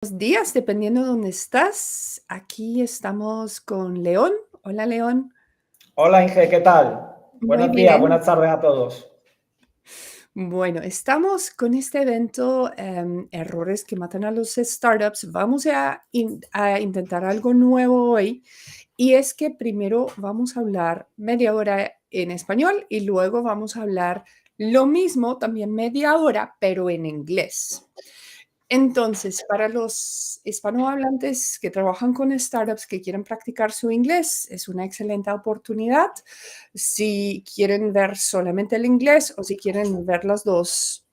Buenos días, dependiendo de dónde estás. Aquí estamos con León. Hola, León. Hola Inge, ¿qué tal? Muy Buenos días, bien. buenas tardes a todos. Bueno, estamos con este evento, Errores que matan a los startups. Vamos a intentar algo nuevo hoy y es que primero vamos a hablar media hora en español y luego vamos a hablar lo mismo, también media hora, pero en inglés. Entonces, para los hispanohablantes que trabajan con startups que quieren practicar su inglés, es una excelente oportunidad. Si quieren ver solamente el inglés o si quieren ver las dos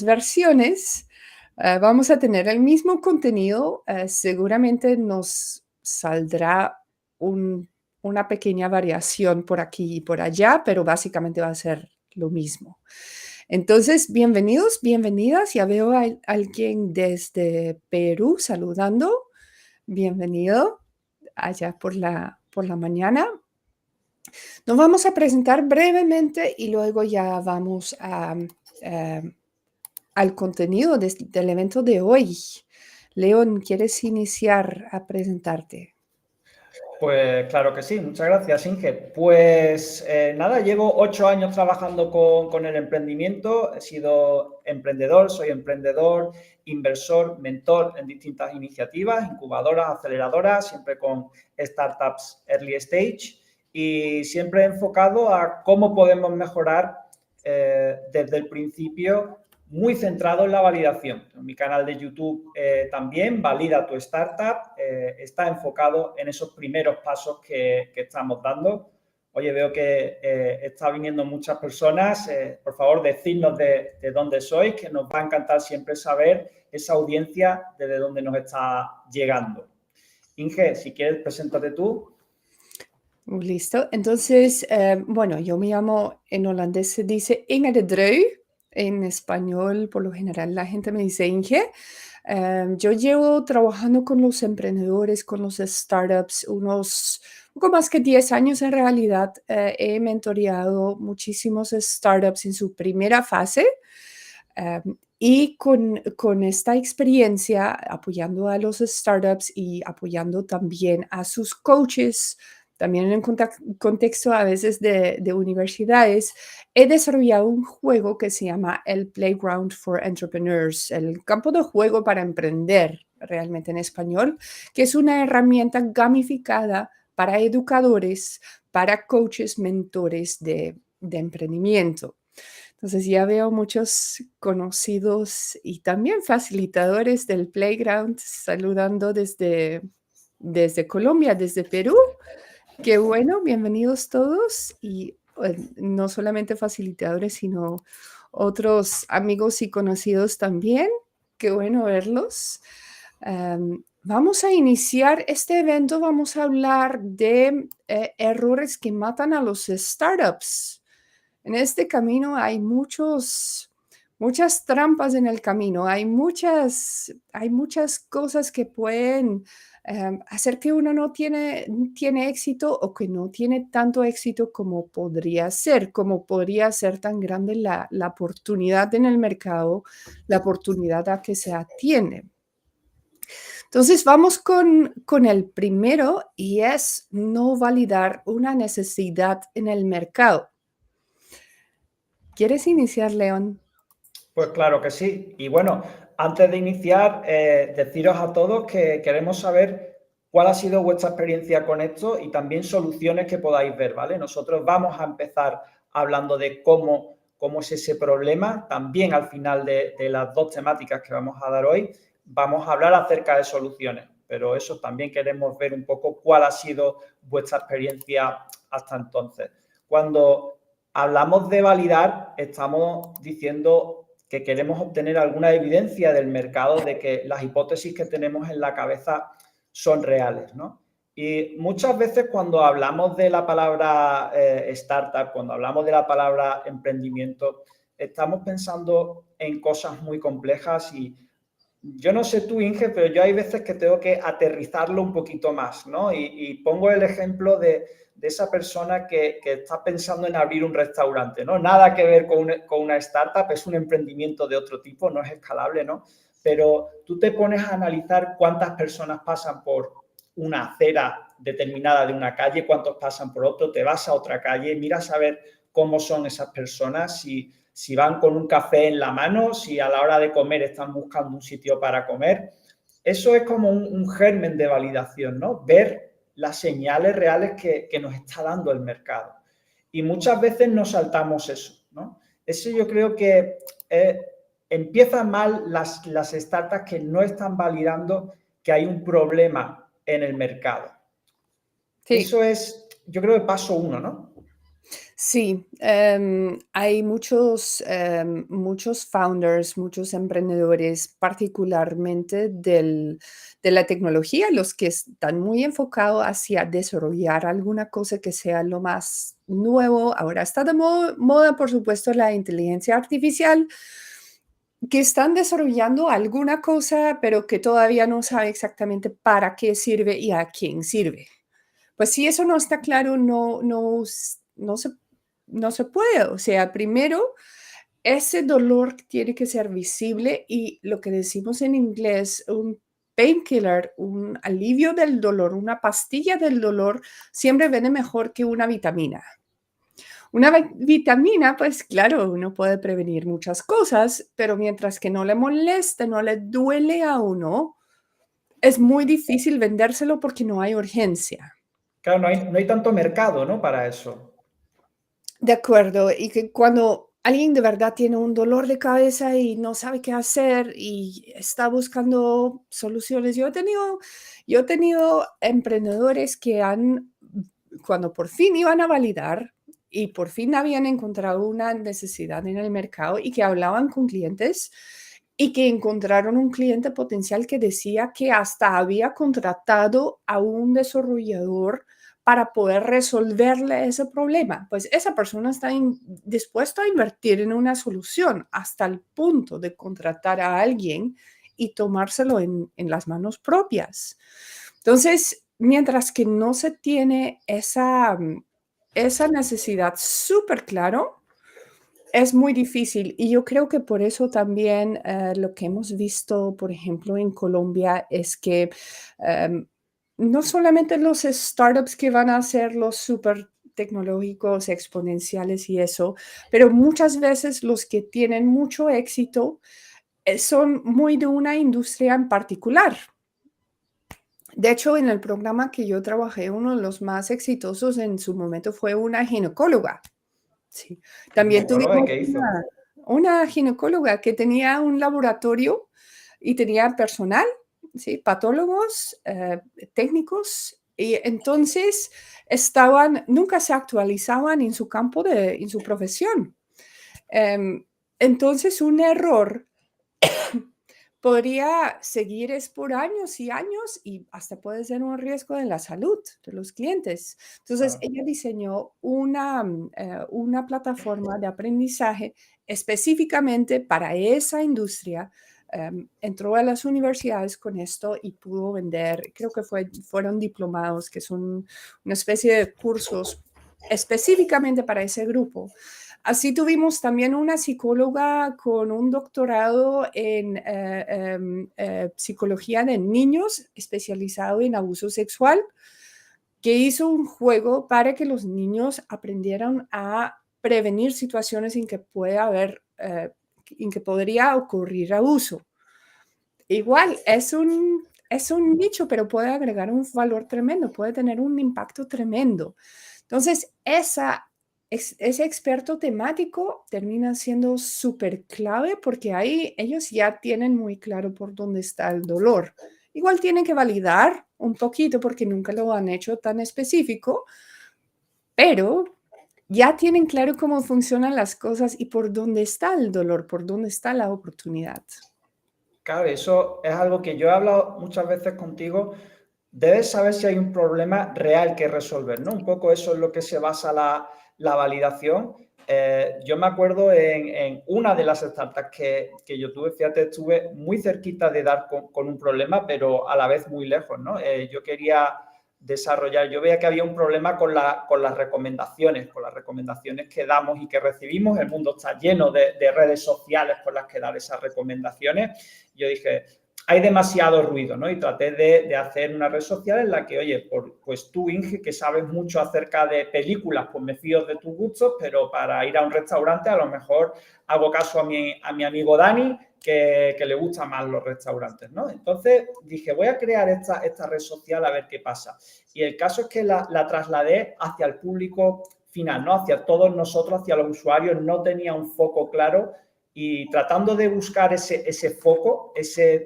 versiones, vamos a tener el mismo contenido. Seguramente nos saldrá una pequeña variación por aquí y por allá, pero básicamente va a ser lo mismo. Entonces, bienvenidos, bienvenidas. Ya veo a alguien desde Perú saludando. Bienvenido allá por la mañana. Nos vamos a presentar brevemente y luego ya vamos al contenido del evento de hoy. León, ¿quieres iniciar a presentarte? Pues claro que sí, muchas gracias Inge. Pues nada, llevo 8 años trabajando con el emprendimiento, he sido emprendedor, soy emprendedor, inversor, mentor en distintas iniciativas, incubadoras, aceleradoras, siempre con startups early stage y siempre enfocado a cómo podemos mejorar desde el principio, muy centrado en la validación. Mi canal de YouTube también, Valida tu Startup, está enfocado en esos primeros pasos que estamos dando. Oye, veo que está viniendo muchas personas. Por favor, decidnos de dónde sois, que nos va a encantar siempre saber esa audiencia desde dónde nos está llegando. Inge, si quieres, preséntate tú. Listo. Entonces, bueno, yo me llamo, en holandés se dice Inge de Dreu. En español, por lo general, la gente me dice Inge. Yo llevo trabajando con los emprendedores, con los startups, unos poco más que 10 años en realidad. He mentoreado muchísimos startups en su primera fase. Y con esta experiencia, apoyando a los startups y apoyando también a sus coaches, también en contexto a veces de universidades, he desarrollado un juego que se llama el Playground for Entrepreneurs, el campo de juego para emprender, realmente en español, que es una herramienta gamificada para educadores, para coaches, mentores de emprendimiento. Entonces ya veo muchos conocidos y también facilitadores del Playground saludando desde Colombia, desde Perú. Qué bueno, bienvenidos todos y no solamente facilitadores, sino otros amigos y conocidos también. Qué bueno verlos. Vamos a iniciar este evento, vamos a hablar de errores que matan a los startups. En este camino hay muchas trampas en el camino, hay muchas cosas que pueden hacer que uno no tiene éxito o que no tiene tanto éxito como podría ser tan grande la oportunidad en el mercado, la oportunidad a que se atiende. Entonces vamos con el primero y es no validar una necesidad en el mercado. ¿Quieres iniciar, León? Pues claro que sí. Y bueno, antes de iniciar, deciros a todos que queremos saber cuál ha sido vuestra experiencia con esto y también soluciones que podáis ver, ¿vale? Nosotros vamos a empezar hablando de cómo es ese problema. También al final de las dos temáticas que vamos a dar hoy, vamos a hablar acerca de soluciones. Pero eso también queremos ver un poco cuál ha sido vuestra experiencia hasta entonces. Cuando hablamos de validar, estamos diciendo que queremos obtener alguna evidencia del mercado de que las hipótesis que tenemos en la cabeza son reales, ¿no? Y muchas veces cuando hablamos de la palabra startup, cuando hablamos de la palabra emprendimiento, estamos pensando en cosas muy complejas y yo no sé tú, Inge, pero yo hay veces que tengo que aterrizarlo un poquito más, ¿no? Y pongo el ejemplo de esa persona que está pensando en abrir un restaurante, ¿no? Nada que ver con una startup, es un emprendimiento de otro tipo, no es escalable, ¿no? pero tú te pones a analizar cuántas personas pasan por una acera determinada de una calle, cuántos pasan por otro, te vas a otra calle, miras a ver cómo son esas personas, si van con un café en la mano, si a la hora de comer están buscando un sitio para comer. Eso es como un germen de validación, ¿no? Ver las señales reales que nos está dando el mercado. Y muchas veces nos saltamos eso, ¿no? Eso yo creo que empiezan mal las startups que no están validando que hay un problema en el mercado. Sí. Eso es, yo creo, el paso 1, ¿no? Sí, hay muchos founders, muchos emprendedores, particularmente de la tecnología, los que están muy enfocados hacia desarrollar alguna cosa que sea lo más nuevo. Ahora está de moda, por supuesto, la inteligencia artificial, que están desarrollando alguna cosa, pero que todavía no sabe exactamente para qué sirve y a quién sirve. Pues si eso no está claro, no se puede. O sea, primero, ese dolor tiene que ser visible y lo que decimos en inglés, un painkiller, un alivio del dolor, una pastilla del dolor, siempre viene mejor que una vitamina. Una vitamina, pues claro, uno puede prevenir muchas cosas, pero mientras que no le moleste, no le duele a uno, es muy difícil vendérselo porque no hay urgencia. Claro, no hay tanto mercado, ¿no? Para eso. De acuerdo, y que cuando alguien de verdad tiene un dolor de cabeza y no sabe qué hacer y está buscando soluciones, yo he tenido emprendedores que cuando por fin iban a validar y por fin habían encontrado una necesidad en el mercado y que hablaban con clientes y que encontraron un cliente potencial que decía que hasta había contratado a un desarrollador para poder resolverle ese problema. Pues esa persona está dispuesta a invertir en una solución hasta el punto de contratar a alguien y tomárselo en las manos propias. Entonces, mientras que no se tiene esa necesidad súper claro, es muy difícil y yo creo que por eso también lo que hemos visto, por ejemplo, en Colombia es que no solamente los startups que van a ser los súper tecnológicos, exponenciales y eso, pero muchas veces los que tienen mucho éxito son muy de una industria en particular. De hecho, en el programa que yo trabajé, uno de los más exitosos en su momento fue una ginecóloga. Sí. También ¿Ginecóloga y tuvimos qué hizo? una ginecóloga que tenía un laboratorio y tenía personal, ¿sí? Patólogos, técnicos, y entonces nunca se actualizaban en su en su profesión. Em, entonces, un error podría seguir es por años y años y hasta puede ser un riesgo de la salud de los clientes. Entonces, Claro. ella diseñó una plataforma de aprendizaje específicamente para esa industria. Entró a las universidades con esto y pudo vender, creo que fueron diplomados, que son una especie de cursos específicamente para ese grupo. Así tuvimos también una psicóloga con un doctorado en psicología de niños, especializado en abuso sexual, que hizo un juego para que los niños aprendieran a prevenir situaciones en que en que podría ocurrir abuso. Igual, es un nicho, pero puede agregar un valor tremendo, puede tener un impacto tremendo. Entonces, ese experto temático termina siendo súper clave porque ahí ellos ya tienen muy claro por dónde está el dolor. Igual tienen que validar un poquito porque nunca lo han hecho tan específico, pero ya tienen claro cómo funcionan las cosas y por dónde está el dolor, por dónde está la oportunidad. Claro, eso es algo que yo he hablado muchas veces contigo. Debes saber si hay un problema real que resolver, ¿no? Un poco eso es lo que se basa la validación. Yo me acuerdo en una de las startups que yo tuve, fíjate, estuve muy cerquita de dar con un problema, pero a la vez muy lejos, ¿no? Yo quería desarrollar, yo veía que había un problema con las recomendaciones que damos y que recibimos. El mundo está lleno de redes sociales por las que dar esas recomendaciones Yo dije, hay demasiado ruido, ¿no? Y traté de hacer una red social en la que, oye, pues tú, Inge, que sabes mucho acerca de películas, pues me fío de tus gustos, pero para ir a un restaurante a lo mejor hago caso a mi amigo Dani, que le gustan más los restaurantes, ¿no? Entonces dije, voy a crear esta red social a ver qué pasa. Y el caso es que la trasladé hacia el público final, ¿no? Hacia todos nosotros, hacia los usuarios, no tenía un foco claro y tratando de buscar ese foco,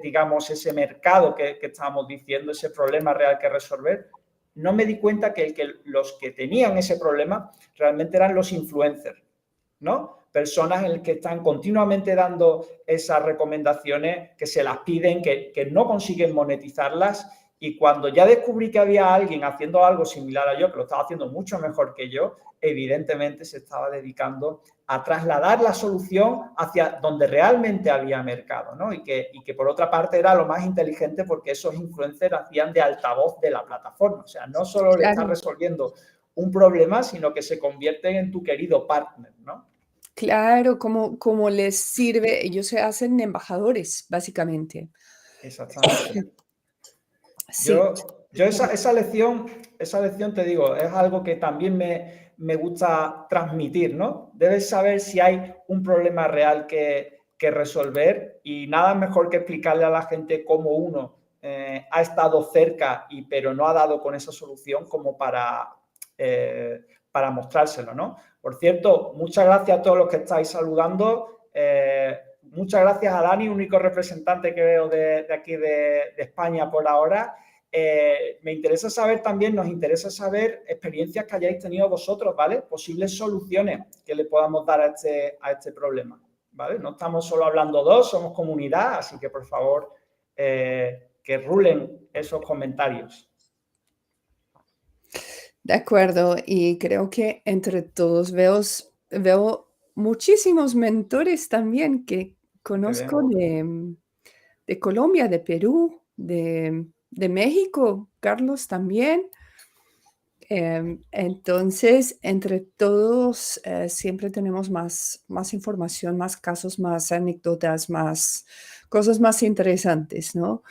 digamos, ese mercado que estábamos diciendo, ese problema real que resolver, no me di cuenta que los que tenían ese problema realmente eran los influencers, ¿no? Personas en las que están continuamente dando esas recomendaciones, que se las piden, que no consiguen monetizarlas. Y cuando ya descubrí que había alguien haciendo algo similar a yo, que lo estaba haciendo mucho mejor que yo, evidentemente se estaba dedicando a trasladar la solución hacia donde realmente había mercado, ¿no? Y que por otra parte era lo más inteligente porque esos influencers hacían de altavoz de la plataforma. O sea, no solo le estás Claro, resolviendo un problema, sino que se convierten en tu querido partner, ¿no? claro, como les sirve, ellos se hacen embajadores, básicamente. Exactamente. Sí, Yo esa lección, te digo, es algo que también me gusta transmitir, ¿no? Debes saber si hay un problema real que resolver y nada mejor que explicarle a la gente cómo uno ha estado cerca pero no ha dado con esa solución como para mostrárselo, ¿no? Por cierto, muchas gracias a todos los que estáis saludando. Muchas gracias a Dani, único representante que veo de aquí de España por ahora. Me interesa saber también, nos interesa saber experiencias que hayáis tenido vosotros, ¿vale? Posibles soluciones que le podamos dar a este problema, ¿vale? No estamos solo hablando dos, somos comunidad, así que por favor que rulen esos comentarios. de acuerdo. Y creo que entre todos veo muchísimos mentores también que Qué conozco bien. de Colombia, de Perú, de México, Carlos también. Entonces, entre todos, siempre tenemos más información, más casos, más anécdotas, más cosas más interesantes, ¿no?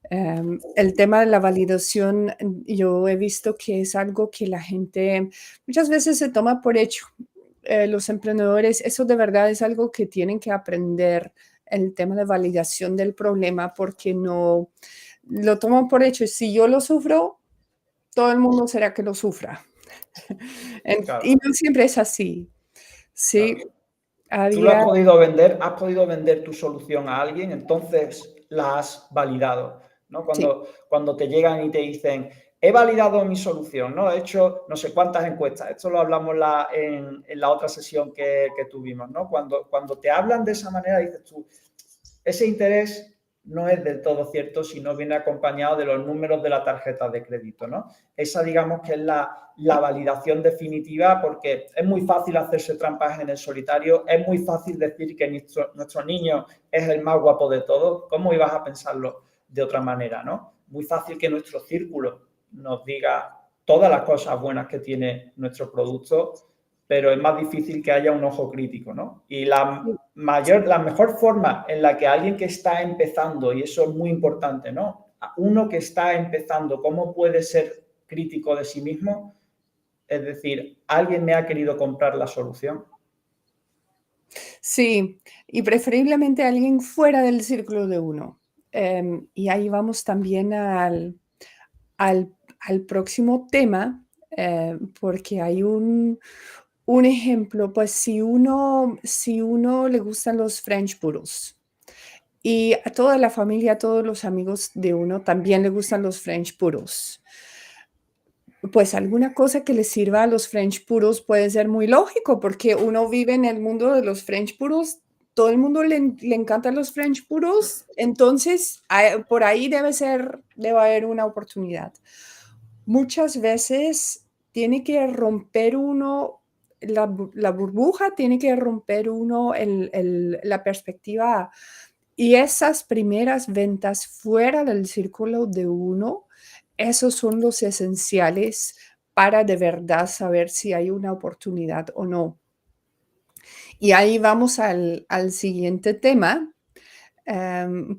El tema de la validación, yo he visto que es algo que la gente muchas veces se toma por hecho. Los emprendedores, eso de verdad es algo que tienen que aprender, el tema de validación del problema, porque no lo toman por hecho. Si yo lo sufro, todo el mundo será que lo sufra. Y Claro, no siempre es así. Sí, claro. Tú lo había has podido vender tu solución a alguien, entonces la has validado, ¿no? sí, Cuando te llegan y te dicen, he validado mi solución, ¿no? He hecho no sé cuántas encuestas, esto lo hablamos en la otra sesión que tuvimos, ¿no? Cuando te hablan de esa manera, dices tú, ese interés no es del todo cierto si no viene acompañado de los números de la tarjeta de crédito, ¿no? Esa, digamos, que es la validación definitiva, porque es muy fácil hacerse trampas en el solitario, es muy fácil decir que nuestro niño es el más guapo de todos. ¿Cómo ibas a pensarlo de otra manera, no? Muy fácil que nuestro círculo nos diga todas las cosas buenas que tiene nuestro producto, pero es más difícil que haya un ojo crítico, ¿no? Y la mejor forma en la que alguien que está empezando, y eso es muy importante, ¿no? Uno que está empezando, ¿cómo puede ser crítico de sí mismo? Es decir, ¿alguien me ha querido comprar la solución? sí, y preferiblemente alguien fuera del círculo de uno. Y ahí vamos también al próximo tema, porque hay un ejemplo, pues si uno le gustan los French Poodles y a toda la familia, a todos los amigos de uno también le gustan los French Poodles. Pues alguna cosa que les sirva a los French Poodles puede ser muy lógico, porque uno vive en el mundo de los French Poodles, todo el mundo le encantan los French Poodles, entonces por ahí debe haber una oportunidad. Muchas veces tiene que romper uno la burbuja, tiene que romper uno la perspectiva y esas primeras ventas fuera del círculo de uno, esos son los esenciales para de verdad saber si hay una oportunidad o no. Y ahí vamos al siguiente tema,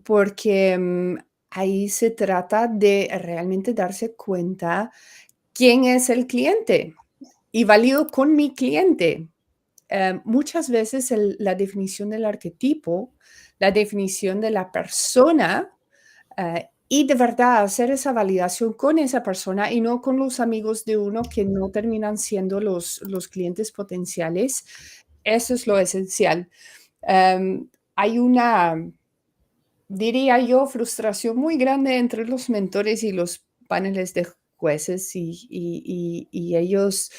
porque ahí se trata de realmente darse cuenta quién es el cliente y valido con mi cliente. Muchas veces la definición del arquetipo, la definición de la persona, y de verdad hacer esa validación con esa persona y no con los amigos de uno que no terminan siendo los clientes potenciales, eso es lo esencial. Hay una, diría yo, frustración muy grande entre los mentores y los paneles de jueces y ellos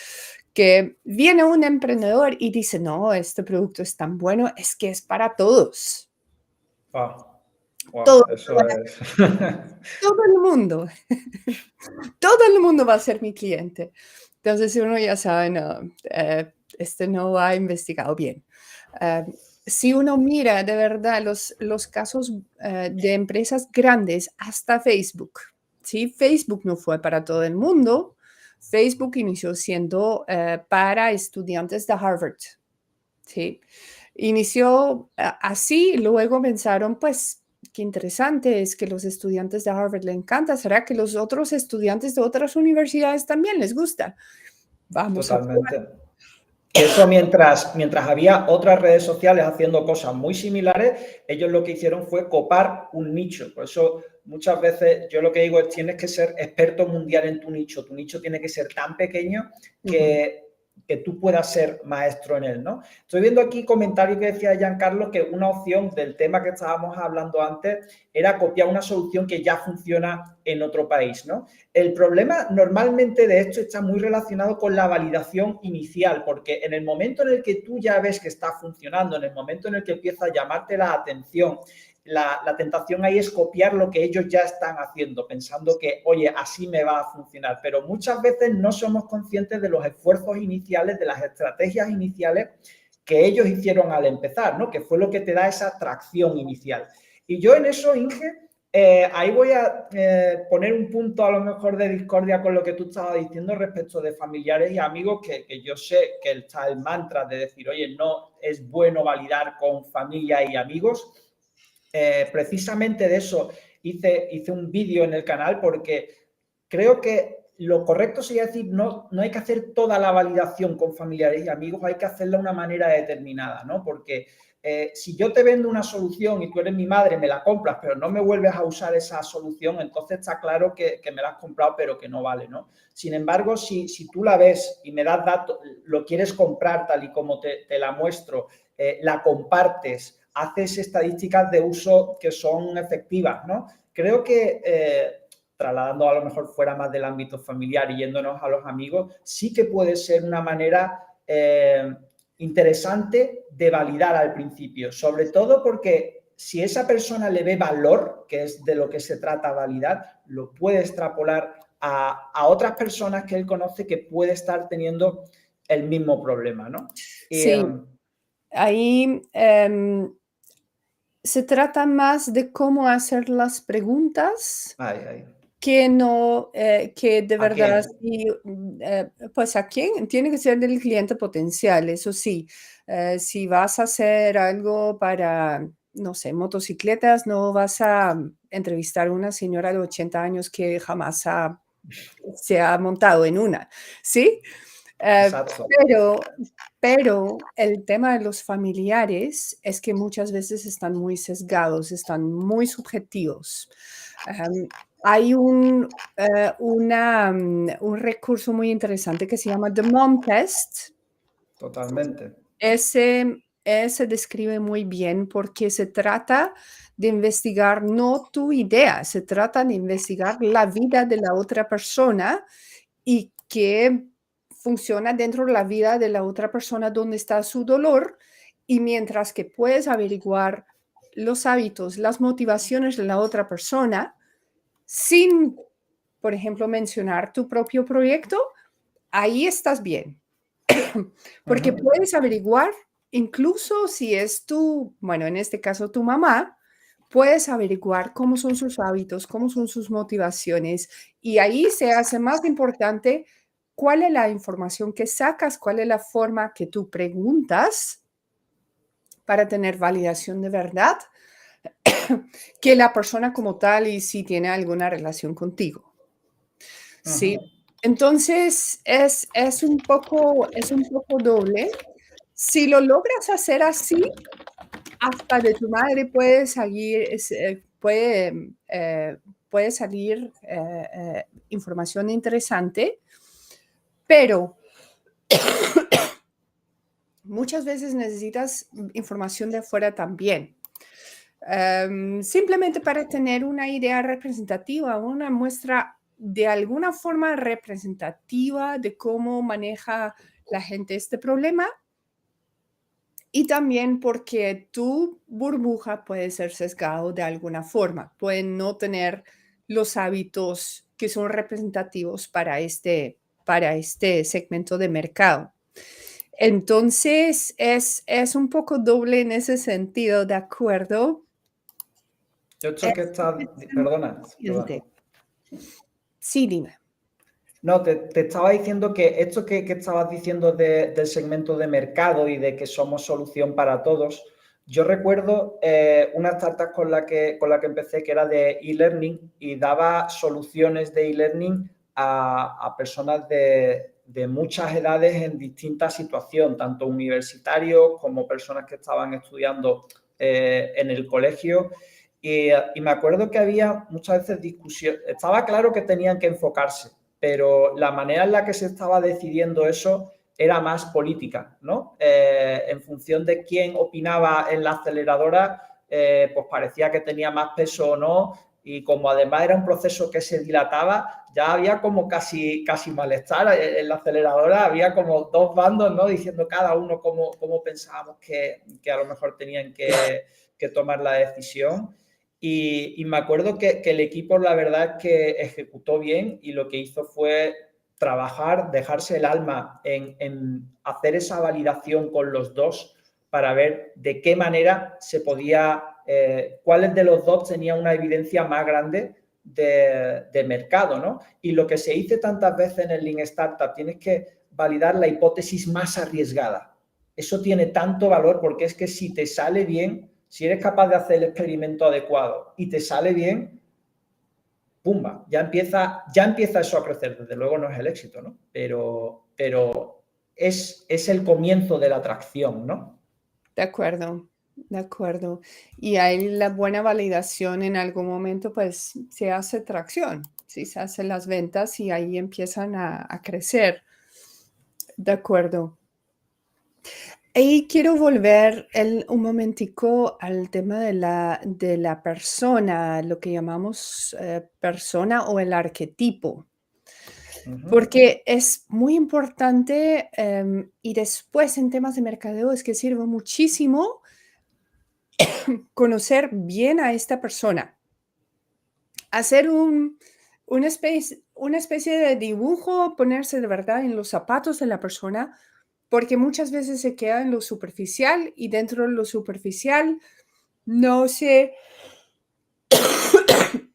que viene un emprendedor y dice, no, este producto es tan bueno, es que es para todos. Wow, Todo, wow, eso es. todo el mundo, todo el mundo va a ser mi cliente. Entonces uno ya sabe, no, este no ha investigado bien. Eh, si uno mira de verdad los casos de empresas grandes, hasta Facebook, ¿sí? Facebook no fue para todo el mundo. Facebook inició siendo para estudiantes de Harvard, ¿sí? Inició así, luego pensaron, pues, qué interesante es que los estudiantes de Harvard le encanta, ¿será que los otros estudiantes de otras universidades también les gusta? Vamos a probar. Totalmente. Que eso mientras había otras redes sociales haciendo cosas muy similares, ellos lo que hicieron fue copar un nicho. Por eso muchas veces yo lo que digo es tienes que ser experto mundial en tu nicho tiene que ser tan pequeño Ujú. que tú puedas ser maestro en él, ¿no? Estoy viendo aquí comentarios que decía Giancarlo que una opción del tema que estábamos hablando antes era copiar una solución que ya funciona en otro país, ¿no? El problema normalmente de esto está muy relacionado con la validación inicial, porque en el momento en el que tú ya ves que está funcionando, en el momento en el que empieza a llamarte la atención, la tentación ahí es copiar lo que ellos ya están haciendo, pensando que, oye, así me va a funcionar. Pero muchas veces no somos conscientes de los esfuerzos iniciales, de las estrategias iniciales que ellos hicieron al empezar, ¿no? Que fue lo que te da esa tracción inicial. Y yo en eso, Inge, ahí voy a poner un punto a lo mejor de discordia con lo que tú estabas diciendo respecto de familiares y amigos, que yo sé que está el mantra de decir, oye, no es bueno validar con familia y amigos. Precisamente de eso hice un vídeo en el canal porque creo que lo correcto sería decir, no hay que hacer toda la validación con familiares y amigos, hay que hacerla de una manera determinada, ¿no? Porque si yo te vendo una solución y tú eres mi madre, me la compras, pero no me vuelves a usar esa solución, entonces está claro que me la has comprado, pero que no vale, ¿no? Sin embargo, si tú la ves y me das datos, lo quieres comprar tal y como te la muestro, la compartes, haces estadísticas de uso que son efectivas, ¿no? Creo que trasladando a lo mejor fuera más del ámbito familiar y yéndonos a los amigos, sí que puede ser una manera interesante de validar al principio, sobre todo porque si esa persona le ve valor, que es de lo que se trata validar, lo puede extrapolar a otras personas que él conoce que puede estar teniendo el mismo problema, ¿no? Y, Sí, ahí se trata más de cómo hacer las preguntas ay, ay. que no, que de ¿A quién? verdad, sí, pues a quién tiene que ser del cliente potencial, eso sí. Si vas a hacer algo para, no sé, motocicletas, no vas a entrevistar a una señora de 80 años que jamás se ha montado en una, ¿sí? Eh, Exacto. pero, pero el tema de los familiares es que muchas veces están muy sesgados, están muy subjetivos. Hay un recurso muy interesante que se llama The Mom Test. Totalmente. Ese describe muy bien porque se trata de investigar no tu idea, se trata de investigar la vida de la otra persona y qué funciona dentro de la vida de la otra persona, dónde está su dolor, y mientras que puedes averiguar los hábitos, las motivaciones de la otra persona, sin, por ejemplo, mencionar tu propio proyecto, ahí estás bien. Porque Uh-huh. puedes averiguar, incluso si es tu, bueno, en este caso tu mamá, puedes averiguar cómo son sus hábitos, cómo son sus motivaciones, y ahí se hace más importante cuál es la información que sacas, cuál es la forma que tú preguntas para tener validación de verdad, que la persona como tal y si tiene alguna relación contigo. ¿Sí? Ujú. Entonces, es un poco doble. Si lo logras hacer así, hasta de tu madre puede salir, puede salir información interesante, pero muchas veces necesitas información de afuera también. Simplemente para tener una idea representativa, una muestra de alguna forma representativa de cómo maneja la gente este problema y también porque tu burbuja puede ser sesgado de alguna forma, pueden no tener los hábitos que son representativos para este segmento de mercado. Entonces, es un poco doble en ese sentido, ¿de acuerdo? Esto que Es estás, perdona, perdona. interesante. Sí, dime. No, te estaba diciendo que esto que estabas diciendo del segmento de mercado y de que somos solución para todos, yo recuerdo una startup con la que empecé que era de e-learning y daba soluciones de e-learning a personas de muchas edades en distintas situaciones, tanto universitarios como personas que estaban estudiando en el colegio. Y me acuerdo que había muchas veces discusión, estaba claro que tenían que enfocarse, pero la manera en la que se estaba decidiendo eso era más política, ¿no? En función de quién opinaba en la aceleradora, pues parecía que tenía más peso o no, y como además era un proceso que se dilataba, ya había como casi malestar en la aceleradora, había como dos bandos, ¿no? Diciendo cada uno cómo pensábamos que a lo mejor tenían que tomar la decisión. Y me acuerdo que el equipo, la verdad es que ejecutó bien y lo que hizo fue trabajar, dejarse el alma en hacer esa validación con los dos para ver de qué manera se podía, cuáles de los dos tenía una evidencia más grande de mercado, ¿no? Y lo que se dice tantas veces en el Lean Startup, tienes que validar la hipótesis más arriesgada. Eso tiene tanto valor porque es que si te sale bien, si eres capaz de hacer el experimento adecuado y te sale bien, pumba, ya empieza eso a crecer. Desde luego no es el éxito, ¿no? Pero es el comienzo de la atracción, ¿no? De acuerdo, de acuerdo. Y hay la buena validación en algún momento, pues se hace tracción, ¿sí? Se hacen las ventas y ahí empiezan a crecer. De acuerdo. Y quiero volver un momentico al tema de la persona, lo que llamamos persona o el arquetipo, Uh -huh. porque es muy importante y después en temas de mercadeo es que sirve muchísimo conocer bien a esta persona, hacer una especie de dibujo, ponerse de verdad en los zapatos de la persona, porque muchas veces se queda en lo superficial y dentro de lo superficial no se,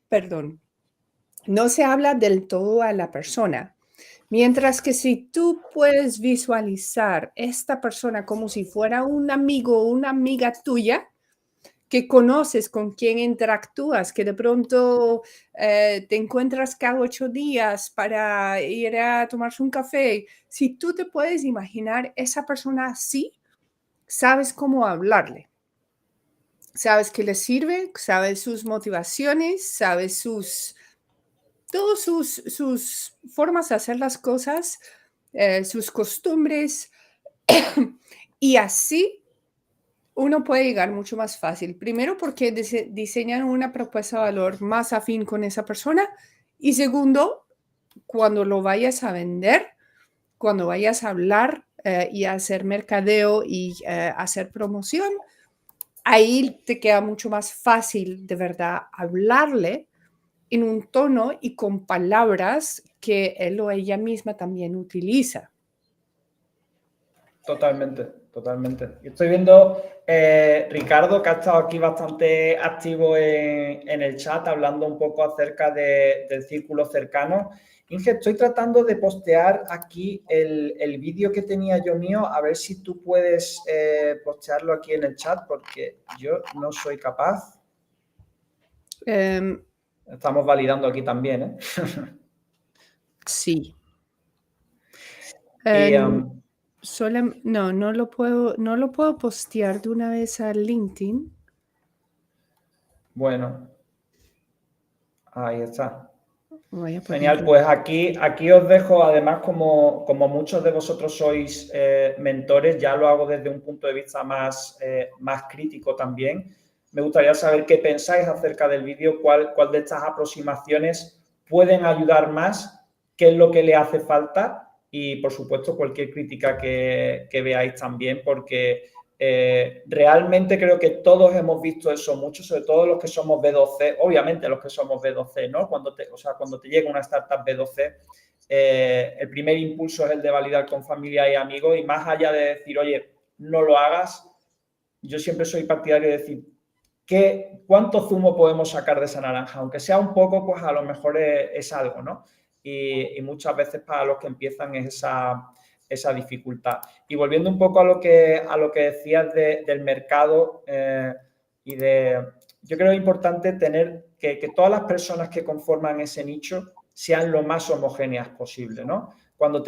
perdón, no se habla del todo a la persona. Mientras que si tú puedes visualizar esta persona como si fuera un amigo o una amiga tuya, que conoces, con quien interactúas, que de pronto te encuentras cada 8 días para ir a tomarse un café. Si tú te puedes imaginar esa persona así, sabes cómo hablarle. Sabes qué le sirve, sabes sus motivaciones, sabes todas sus formas de hacer las cosas, sus costumbres, y así uno puede llegar mucho más fácil. Primero, porque diseñan una propuesta de valor más afín con esa persona. Y segundo, cuando lo vayas a vender, cuando vayas a hablar y a hacer mercadeo y hacer promoción, ahí te queda mucho más fácil de verdad hablarle en un tono y con palabras que él o ella misma también utiliza. Totalmente, totalmente. Y estoy viendo Ricardo, que ha estado aquí bastante activo en el chat, hablando un poco acerca del círculo cercano. Inge, estoy tratando de postear aquí el vídeo que tenía yo mío, a ver si tú puedes postearlo aquí en el chat, porque yo no soy capaz. Em, Estamos validando aquí también, ¿eh? sí. Y Em, no lo puedo postear de una vez a LinkedIn. bueno, ahí está. Voy a Genial, ponerlo. pues aquí os dejo, además, como muchos de vosotros sois mentores, ya lo hago desde un punto de vista más crítico también. Me gustaría saber qué pensáis acerca del vídeo, cuál de estas aproximaciones pueden ayudar más, qué es lo que le hace falta y, por supuesto, cualquier crítica que veáis también, porque realmente creo que todos hemos visto eso mucho, sobre todo los que somos B2C, obviamente los que somos B2C, ¿no? Cuando te llega una startup B2C, el primer impulso es el de validar con familia y amigos, y más allá de decir, oye, no lo hagas, yo siempre soy partidario de decir, ¿cuánto zumo podemos sacar de esa naranja? Aunque sea un poco, pues a lo mejor es algo, ¿no? Y muchas veces para los que empiezan es esa dificultad. Y volviendo un poco a lo que decías del mercado y yo creo que es importante tener que todas las personas que conforman ese nicho sean lo más homogéneas posible, ¿no? Cuando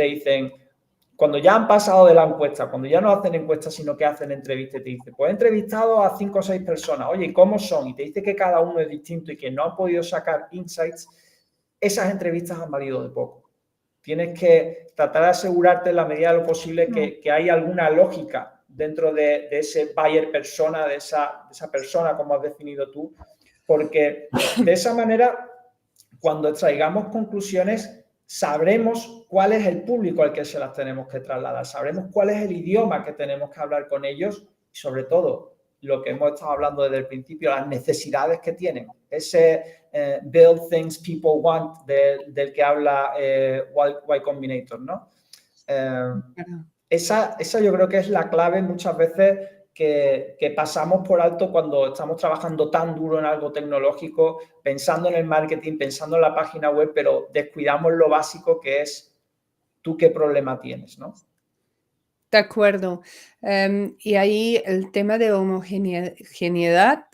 ya han pasado de la encuesta, cuando ya no hacen encuestas, sino que hacen entrevistas, te dice, pues he entrevistado a 5 o 6 personas, oye, ¿y cómo son? Y te dice que cada uno es distinto y que no han podido sacar insights, esas entrevistas han valido de poco. Tienes que tratar de asegurarte en la medida de lo posible que hay alguna lógica dentro de ese buyer persona, de esa persona como has definido tú, porque de esa manera, cuando extraigamos conclusiones, sabremos cuál es el público al que se las tenemos que trasladar, sabremos cuál es el idioma que tenemos que hablar con ellos y, sobre todo, lo que hemos estado hablando desde el principio, las necesidades que tienen. Ese build things people want del que habla Y Combinator, ¿no? Esa yo creo que es la clave muchas veces que pasamos por alto cuando estamos trabajando tan duro en algo tecnológico, pensando en el marketing, pensando en la página web, pero descuidamos lo básico que es tú qué problema tienes, ¿no? De acuerdo. Y ahí el tema de homogeneidad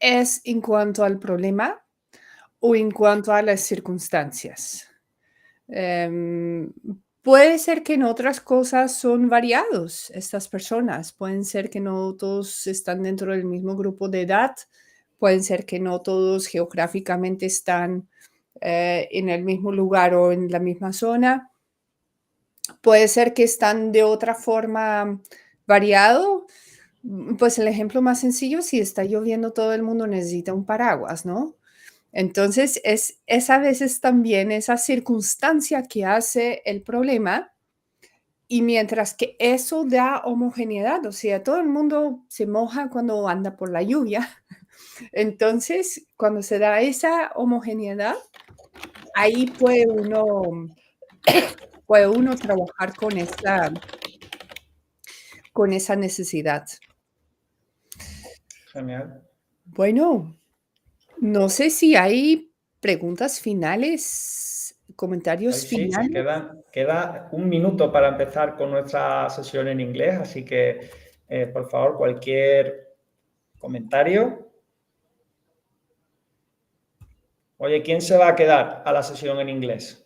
es en cuanto al problema o en cuanto a las circunstancias. Em, Puede ser que en otras cosas son variados estas personas, pueden ser que no todos están dentro del mismo grupo de edad, pueden ser que no todos geográficamente están en el mismo lugar o en la misma zona, puede ser que están de otra forma variado. Pues el ejemplo más sencillo, si está lloviendo, todo el mundo necesita un paraguas, ¿no? Entonces, es a veces también esa circunstancia que hace el problema, y mientras que eso da homogeneidad, o sea, todo el mundo se moja cuando anda por la lluvia. Entonces, cuando se da esa homogeneidad, ahí puede uno trabajar con esa necesidad. Genial. Bueno, no sé si hay preguntas finales, Ahí comentarios sí, sí, finales. queda un minuto para empezar con nuestra sesión en inglés, así que, por favor, cualquier comentario. Oye, ¿quién se va a quedar a la sesión en inglés?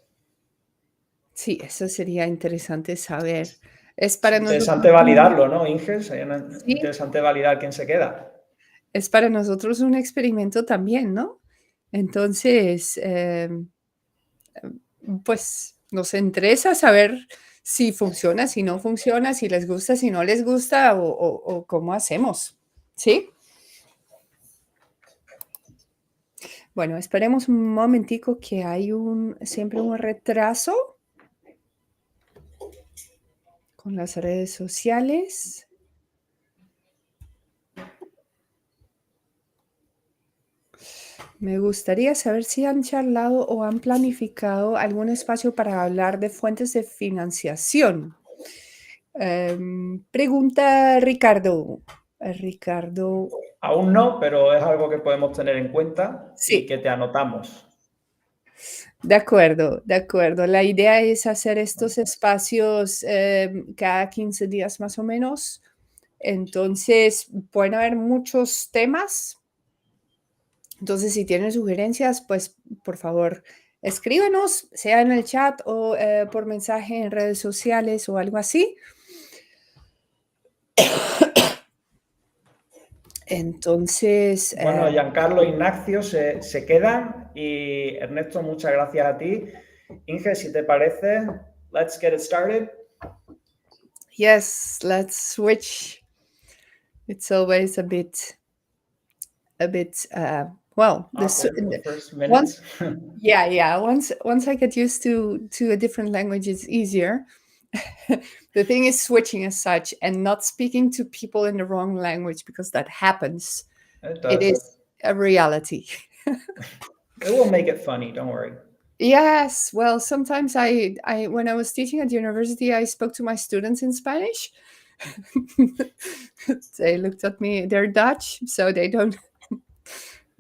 Sí, eso sería interesante saber. Es Es para nosotros interesante validarlo, ¿no, Inge? Sería sí, interesante validar quién se queda. es para nosotros un experimento también, ¿no? Entonces, pues nos interesa saber si funciona, si no funciona, si les gusta, si no les gusta o cómo hacemos, ¿sí? Bueno, esperemos un momentico que hay siempre un retraso con las redes sociales. Me gustaría saber si han charlado o han planificado algún espacio para hablar de fuentes de financiación. Pregunta Ricardo. Ricardo, Aún no, pero es algo que podemos tener en cuenta y sí, que te anotamos. de acuerdo, de acuerdo. La idea es hacer estos espacios cada 15 días más o menos. Entonces, pueden haber muchos temas. Entonces, si tienen sugerencias, pues por favor, escríbanos, sea en el chat o por mensaje en redes sociales o algo así. Entonces, Bueno, Giancarlo, Ignacio se quedan y Ernesto, muchas gracias a ti. Inge, si te parece, let's get it started. yes, let's switch. It's always a bit well, Awkward the first once minutes. yeah, once I get used to a different language, it's easier. The thing is switching as such and not speaking to people in the wrong language, because that happens. It It does. is a reality. It will make it funny, don't worry. Yes, well, sometimes I when I was teaching at university, I spoke to my students in Spanish. They looked at me. They're Dutch, so they don't.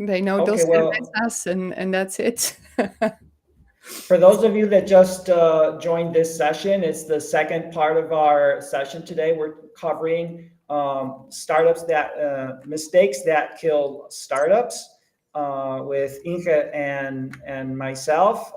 They know Okay, dos well, cervezas, and that's it. for those of you that just joined this session, it's the second part of our session today. We're covering startups that mistakes that kill startups with Inge and myself.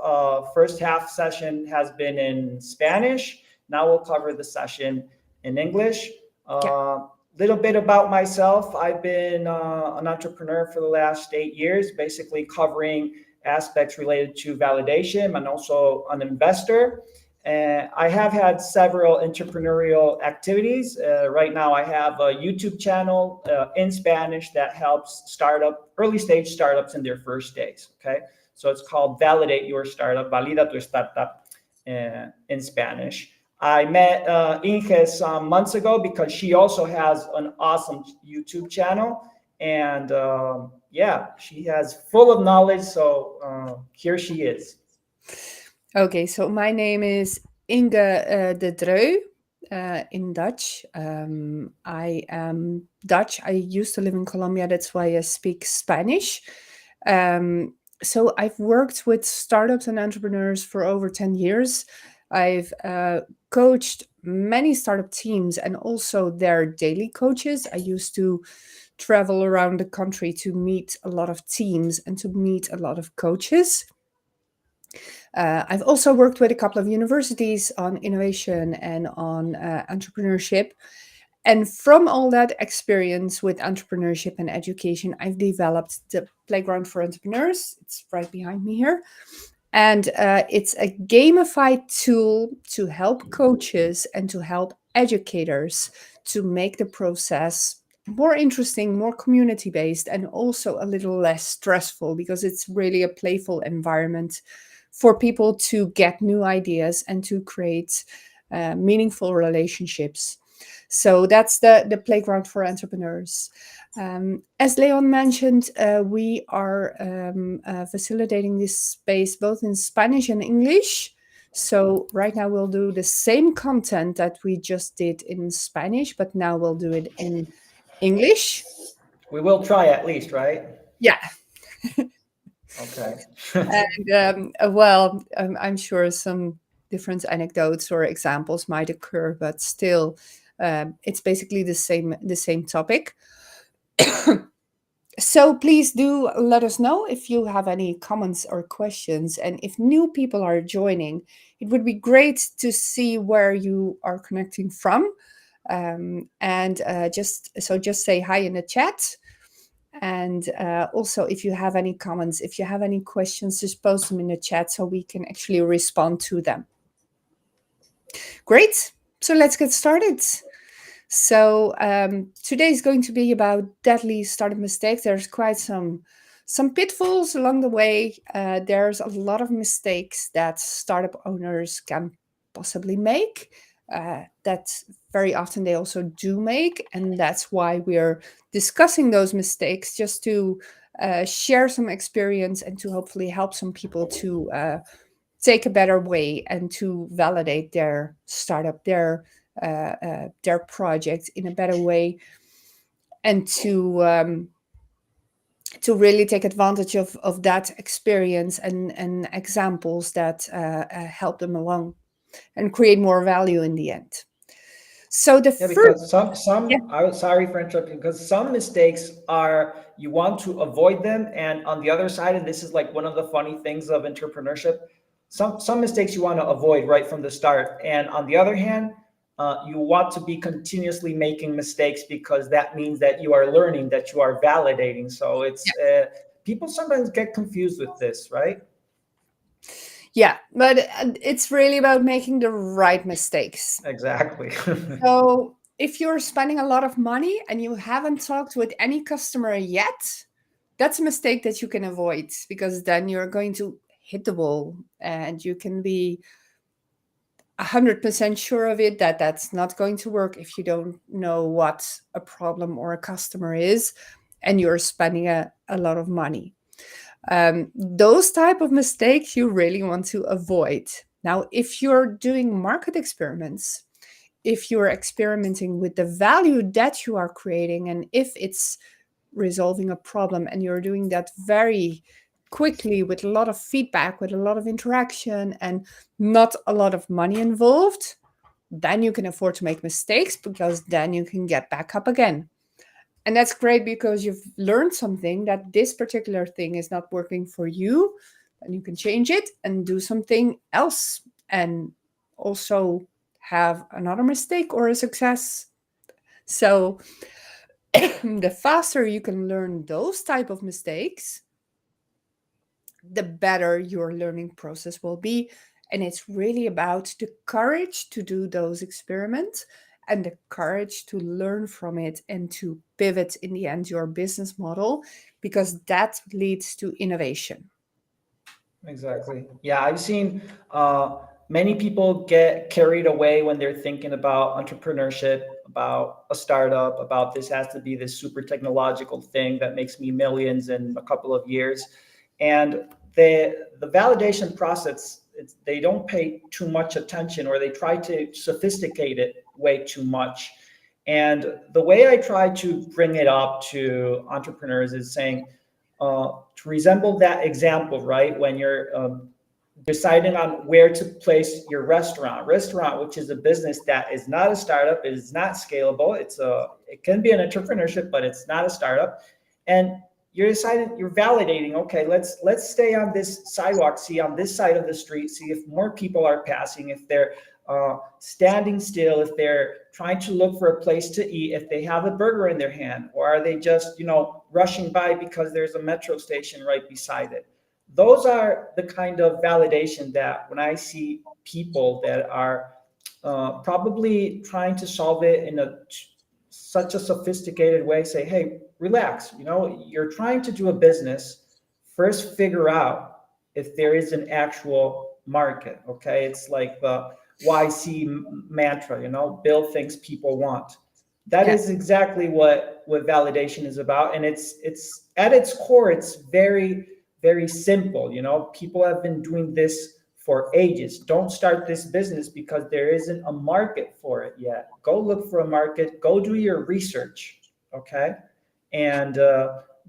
First half session has been in Spanish. Now we'll cover the session in English. Yeah. Little bit about myself. I've been an entrepreneur for the last 8 years, basically covering aspects related to validation. I'm also an investor. I have had several entrepreneurial activities. Right now, I have a YouTube channel in Spanish that helps early stage startups in their first days. Okay, so it's called Validate Your Startup, Valida tu Startup in Spanish. I met Inge some months ago because she also has an awesome YouTube channel. And yeah, she has full of knowledge. So here she is. Okay, so my name is Inge de Dreu in Dutch. I am Dutch. I used to live in Colombia. That's why I speak Spanish. So I've worked with startups and entrepreneurs for over 10 years. I've coached many startup teams and also their daily coaches. I used to travel around the country to meet a lot of teams and to meet a lot of coaches. I've also worked with a couple of universities on innovation and on entrepreneurship. And from all that experience with entrepreneurship and education, I've developed the Playground for Entrepreneurs. It's right behind me here. And it's a gamified tool to help coaches and to help educators to make the process more interesting, more community based, and also a little less stressful, because it's really a playful environment for people to get new ideas and to create meaningful relationships. So that's the Playground for Entrepreneurs. As Leon mentioned, we are facilitating this space both in Spanish and English. So right now we'll do the same content that we just did in Spanish, but now we'll do it in English. We will try at least, right? Yeah. Okay. And well, I'm sure some different anecdotes or examples might occur, but still, it's basically the same topic. So please do let us know if you have any comments or questions, and if new people are joining, it would be great to see where you are connecting from. And just say hi in the chat. And also, if you have any comments, if you have any questions, just post them in the chat so we can actually respond to them. Great. So let's get started. So today is going to be about deadly startup mistakes. There's quite some pitfalls along the way. There's a lot of mistakes that startup owners can possibly make. That very often they also do make, and that's why we're discussing those mistakes, just to share some experience and to hopefully help some people to take a better way and to validate their startup, their project in a better way, and to really take advantage of that experience and examples that help them along and create more value in the end. So the Yeah, first, because yeah, I was sorry for interrupting, because some mistakes are, you want to avoid them. And on the other side, and this is like one of the funny things of entrepreneurship, some mistakes you want to avoid right from the start. And on the other hand, you want to be continuously making mistakes because that means that you are learning, that you are validating. So it's, people sometimes get confused with this, right? yeah, but it's really about making the right mistakes. Exactly. So if you're spending a lot of money and you haven't talked with any customer yet, that's a mistake that you can avoid, because then you're going to hit the wall and you can be 100% sure of it that that's not going to work if you don't know what a problem or a customer is and you're spending a lot of money. Those type of mistakes you really want to avoid. Now, if you're doing market experiments, if you're experimenting with the value that you are creating, and if it's resolving a problem and you're doing that very quickly with a lot of feedback, with a lot of interaction, and not a lot of money involved, then you can afford to make mistakes, because then you can get back up again. And that's great because you've learned something, that this particular thing is not working for you, and you can change it and do something else, and also have another mistake or a success. So the faster you can learn those type of mistakes, the better your learning process will be. And it's really about the courage to do those experiments and the courage to learn from it and to pivot in the end your business model, because that leads to innovation. Exactly. Yeah, I've seen many people get carried away when they're thinking about entrepreneurship, about a startup, about this has to be this super technological thing that makes me millions in a couple of years. And the validation process, they don't pay too much attention, or they try to sophisticate it way too much. And the way I try to bring it up to entrepreneurs is saying, to resemble that example, right? When you're deciding on where to place your restaurant, which is a business that is not a startup, it is not scalable. It can be an entrepreneurship, but it's not a startup. And you're deciding, you're validating, okay, let's stay on this sidewalk, see on this side of the street, see if more people are passing, if they're standing still, if they're trying to look for a place to eat, if they have a burger in their hand, or are they just, rushing by because there's a metro station right beside it. Those are the kind of validation that when I see people that are probably trying to solve it in such a sophisticated way, say, hey, relax, you're trying to do a business, first figure out if there is an actual market. Okay, it's like the YC mantra, build things people want. That Yeah. is exactly what validation is about. And it's at its core, it's very, very simple. People have been doing this for ages. Don't start this business because there isn't a market for it yet. Go look for a market, go do your research. Okay, and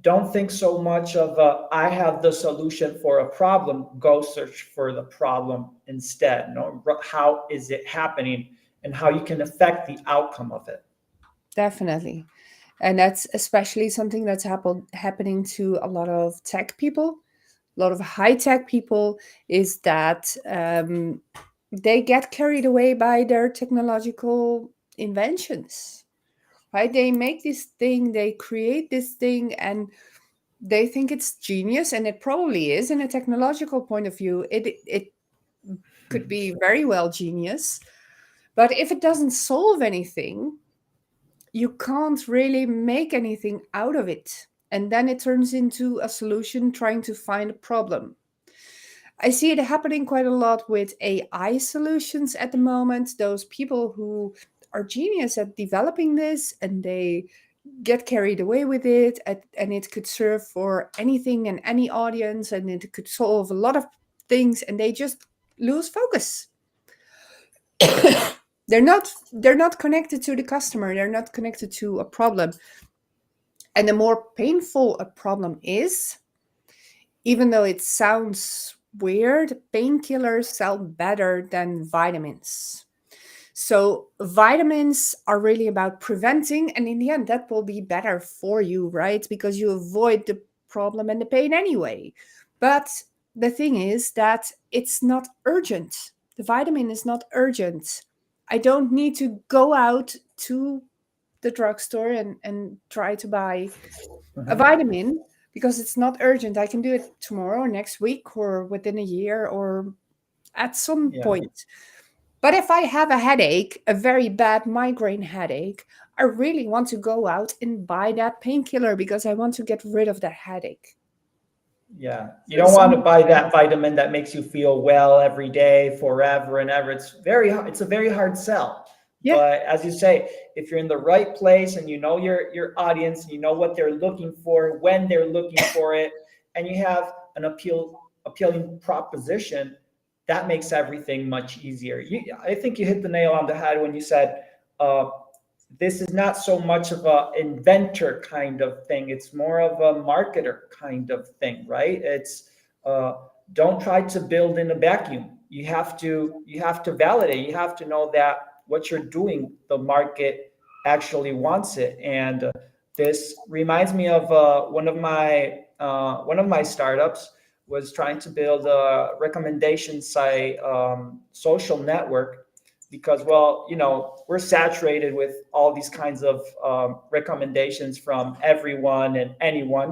don't think so much of I have the solution for a problem. Go search for the problem instead. How is it happening, and how you can affect the outcome of it. Definitely. And that's especially something that's happening to a lot of tech people, a lot of high tech people, is that they get carried away by their technological inventions, right? They make this thing, they create this thing, and they think it's genius, and it probably is in a technological point of view. It could be very well genius, but if it doesn't solve anything, you can't really make anything out of it. And then it turns into a solution trying to find a problem. I see it happening quite a lot with AI solutions at the moment. Those people who are genius at developing this, and they get carried away with it, and it could serve for anything and any audience, and it could solve a lot of things, and they just lose focus. They're not connected to the customer, they're not connected to a problem. And the more painful a problem is, even though it sounds weird, painkillers sell better than vitamins. So vitamins are really about preventing, and in the end, that will be better for you, right? Because you avoid the problem and the pain anyway. But the thing is that it's not urgent. The vitamin is not urgent. I don't need to go out to the drugstore and try to buy a Mhm. vitamin because it's not urgent. I can do it tomorrow or next week or within a year or at some Yeah. point. But if I have a headache, a very bad migraine headache, I really want to go out and buy that painkiller because I want to get rid of that headache. Yeah. You So don't want to some, buy that vitamin that makes you feel well every day, forever and ever. It's a very hard sell. yeah, But as you say, if you're in the right place and you know your audience and you know what they're looking for, when they're looking for it, and you have an appealing proposition, that makes everything much easier. I think you hit the nail on the head when you said uh, this is not so much of a inventor kind of thing. It's more of a marketer kind of thing, right? It's uh, don't try to build in a vacuum. You have to validate. You have to know that what you're doing, the market actually wants it. And this reminds me of one of my startups was trying to build a recommendation site, social network, because, well, we're saturated with all these kinds of recommendations from everyone and anyone.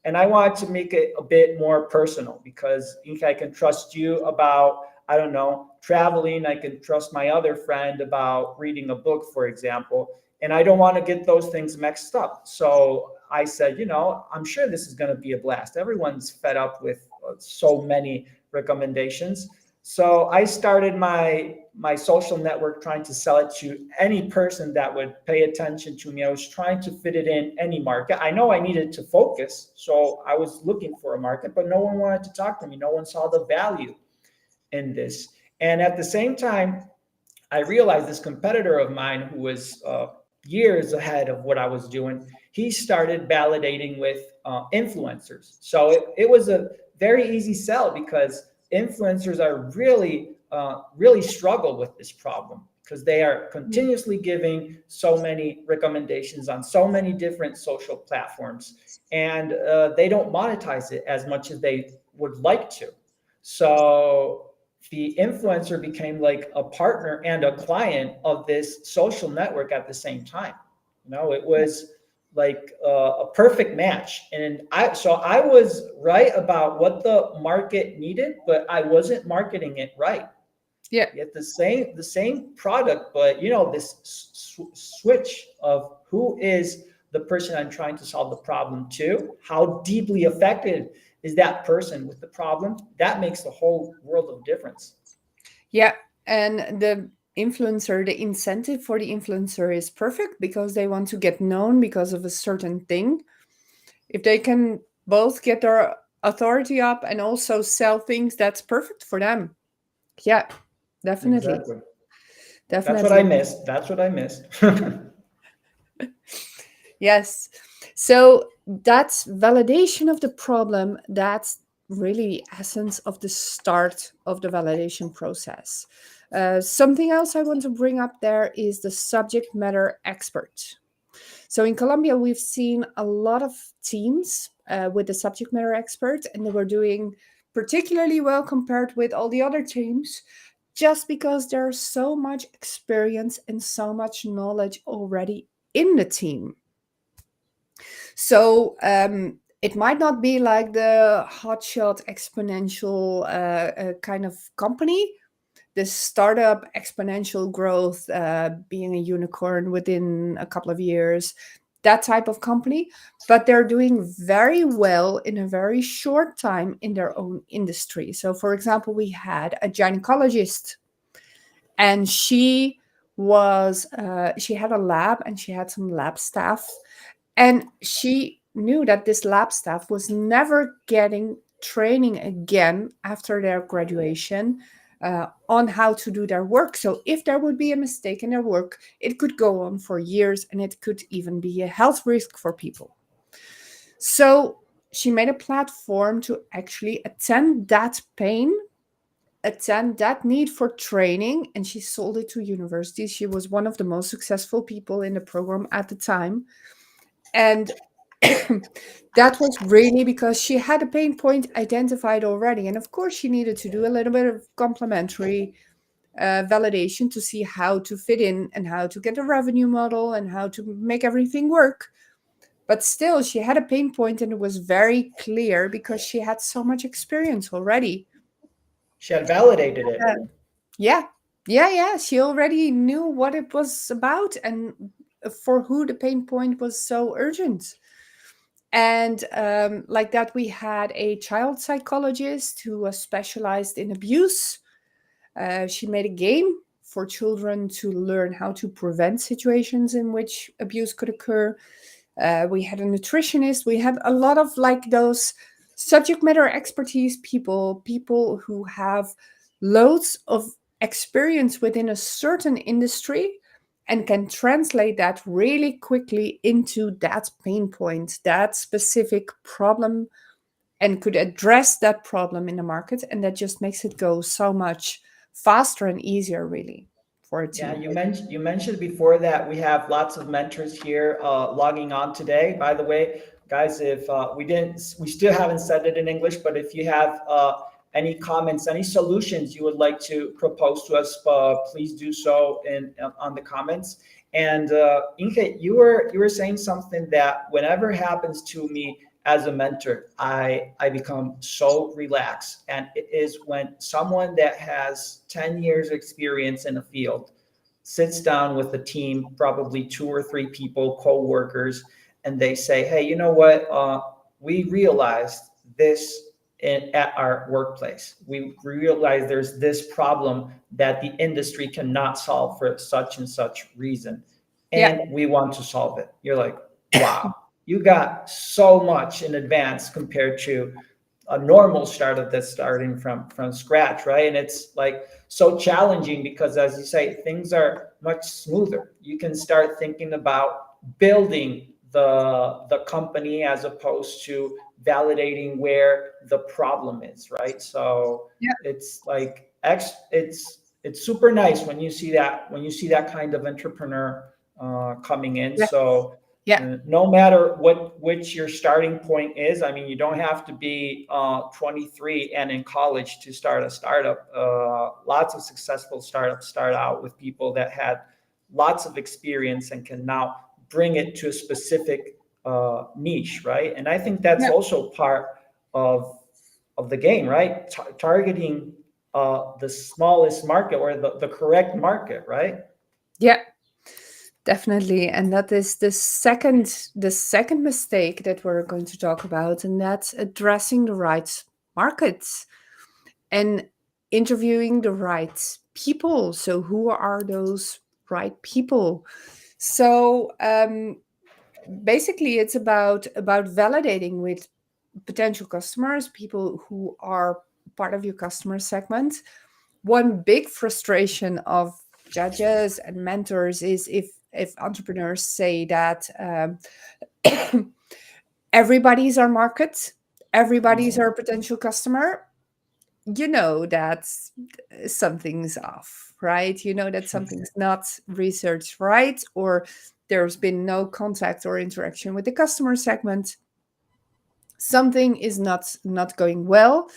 And I wanted to make it a bit more personal because I can trust you about, I don't know, traveling. I can trust my other friend about reading a book, for example. And I don't want to get those things mixed up. So I said, I'm sure this is going to be a blast. Everyone's fed up with so many recommendations. So I started my social network trying to sell it to any person that would pay attention to me. I was trying to fit it in any market. I know I needed to focus, so I was looking for a market, but no one wanted to talk to me. No one saw the value in this. And at the same time, I realized this competitor of mine who was years ahead of what I was doing, he started validating with influencers. So it was a very easy sell because influencers are really struggle with this problem because they are continuously giving so many recommendations on so many different social platforms, and they don't monetize it as much as they would like to. So the influencer became like a partner and a client of this social network at the same time. It was like a perfect match. And I was right about what the market needed, but I wasn't marketing it right. yeah, Yet the same product, but this switch of who is the person I'm trying to solve the problem to, how deeply affected is that person with the problem, that makes the whole world of difference. yeah. And the incentive for the influencer is perfect because they want to get known because of a certain thing. If they can both get their authority up and also sell things, that's perfect for them. Yeah, definitely. Exactly. That's what I Definitely. missed. That's what I missed. Yes. So that's validation of the problem. That's really the essence of the start of the validation process. Something else I want to bring up there is the subject matter expert. So in Colombia, we've seen a lot of teams with the subject matter expert, and they were doing particularly well compared with all the other teams just because there's so much experience and so much knowledge already in the team. So it might not be like the hotshot exponential kind of company, the startup exponential growth, being a unicorn within a couple of years, that type of company. But they're doing very well in a very short time in their own industry. So, for example, we had a gynecologist, and she had a lab and she had some lab staff, and she knew that this lab staff was never getting training again after their graduation on how to do their work. So if there would be a mistake in their work, it could go on for years and it could even be a health risk for people. So she made a platform to actually attend that pain attend that need for training, and she sold it to universities. She was one of the most successful people in the program at the time. And that was really because she had a pain point identified already. And of course, she needed to do a little bit of complementary validation to see how to fit in and how to get a revenue model and how to make everything work. But still, she had a pain point, and it was very clear because she had so much experience already. She had validated it. Uh, yeah, yeah. She already knew what it was about and for who the pain point was so urgent. And like that, we had a child psychologist who was specialized in abuse. She made a game for children to learn how to prevent situations in which abuse could occur. We had a nutritionist. We had a lot of like those subject matter expertise people, people who have loads of experience within a certain industry and can translate that really quickly into that pain point, that specific problem, and could address that problem in the market. And that just makes it go so much faster and easier, really, for a Yeah, team. you mentioned before that we have lots of mentors here logging on today. By the way, guys, if we still haven't said it in English, but if you have any comments, any solutions you would like to propose to us, please do so in on the comments. And Inge, you were saying something that whenever happens to me as a mentor, I become so relaxed, and it is when someone that has 10 years experience in a field sits down with a team, probably 2 or 3 people, co-workers, and they say, hey, you know what? We realized this at our workplace. We realized there's this problem that the industry cannot solve for such and such reason, Yeah, and we want to solve it. You're like, wow, you got so much in advance compared to a normal startup that's starting from scratch, right? And it's like so challenging because, as you say, things are much smoother. You can start thinking about building the company as opposed to validating where the problem is, right? So yeah, it's like it's super nice when you see that kind of entrepreneur coming in. yeah, So yeah. no matter which your starting point is, I mean, you don't have to be 23 and in college to start a startup. Lots of successful startups start out with people that had lots of experience and can now bring it to a specific niche, right? And I think that's Yeah. also part of the game, right? Targeting the smallest market or the correct market, right? Yeah, definitely. And that is the second mistake that we're going to talk about, and that's addressing the right markets and interviewing the right people. So who are those right people? So basically it's about validating with potential customers, people who are part of your customer segment. One big frustration of judges and mentors is if entrepreneurs say that everybody's our market, everybody's Mhm. our potential customer, you know that something's off, right? You know that something's not researched right, or there's been no contact or interaction with the customer segment. Something is not going well,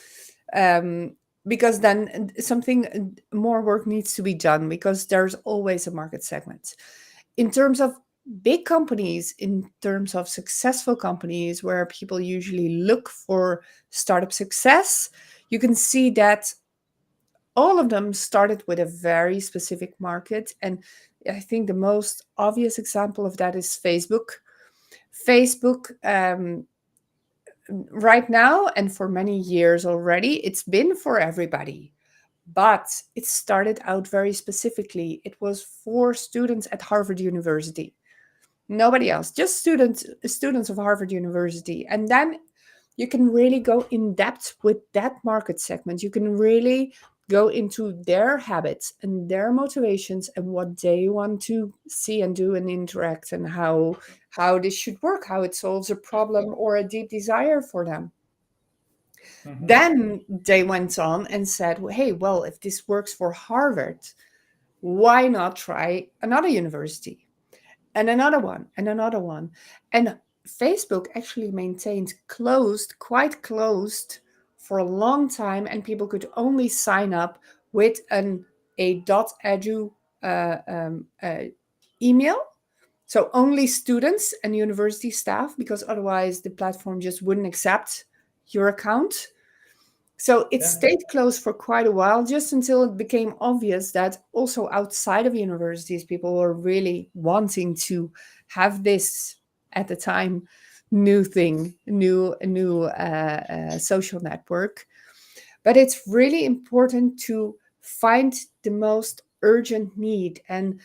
um, because then something more work needs to be done because there's always a market segment. In terms of big companies, in terms of successful companies where people usually look for startup success, you can see that all of them started with a very specific market. And I think the most obvious example of that is Facebook. Facebook, right now and for many years already, it's been for everybody. But it started out very specifically. It was for students at Harvard University. Nobody else, just students of Harvard University. And then you can really go in depth with that market segment. You can really go into their habits and their motivations and what they want to see and do and interact, and how this should work, how it solves a problem or a deep desire for them. Mhm. Then they went on and said, "Well, hey, well, if this works for Harvard, why not try another university and another one and another one?" And Facebook actually maintained quite closed for a long time, and people could only sign up with a .edu email. So only students and university staff, because otherwise the platform just wouldn't accept your account. So it Yeah. stayed closed for quite a while, just until it became obvious that also outside of universities, people were really wanting to have this, at the time, new thing, new social network. But it's really important to find the most urgent need, and